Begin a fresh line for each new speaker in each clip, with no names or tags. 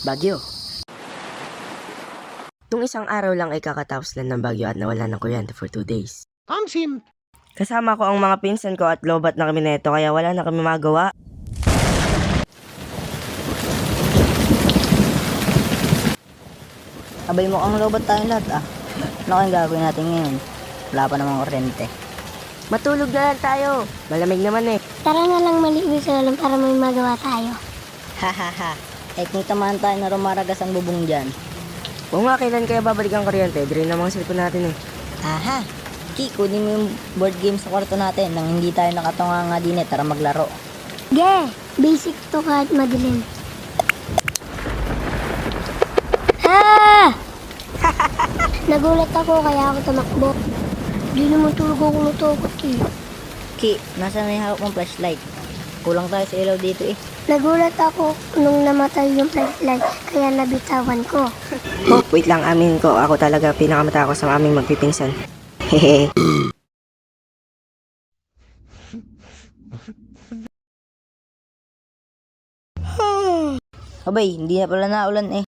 Bagyo. Nung isang araw lang ay kakatapos lang ng bagyo at nawala ng kuryente for 2 days.
Kamsim.
Kasama ko ang mga pinsan ko at lobat na kami neto kaya wala na kami magawa.
Abay mo ang lobat tayong lahat ah. Ano kayang gagawin natin ngayon? Wala pa namang kuryente.
Matulog na lang tayo. Malamig naman eh.
Tara na lang maliwi sa ulam para may magawa tayo.
Hahaha. Eh kung tamaan tayo na rumaragas ang bubong dyan.
Oo nga, kailan kaya babalik ang kuryente? Drain na mga cellphone natin eh.
Aha. Ki, kunin mo yung board game sa kwarto natin nang hindi tayo nakatunga nga din eh. Tara maglaro.
Ge, basic to kahit madilim. Ah! Nagulat ako kaya ako tumakbo. Di naman tulog ako natukot eh.
Ki, nasa na yung hawak mong flashlight? Kulang tayo sa ilaw dito eh.
Nagulat ako nung namatay yung flashlight kaya nabitawan ko.
Oh, wait lang, amin ko. Ako talaga pinakamatakot sa aming magpipinsan. Hehe.
Abay, hindi na pala naulan eh.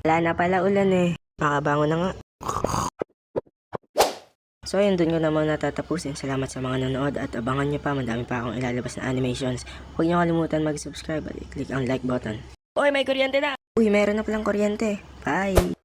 Wala na pala ulan eh. Makabangon na nga. So ayun, dun ko naman natatapusin. Salamat sa mga nanood at abangan nyo pa. Madami pa akong ilalabas na animations. Huwag nyo kalimutan mag-subscribe at i-click ang like button. Uy, may kuryente na! Uy, meron na palang kuryente. Bye!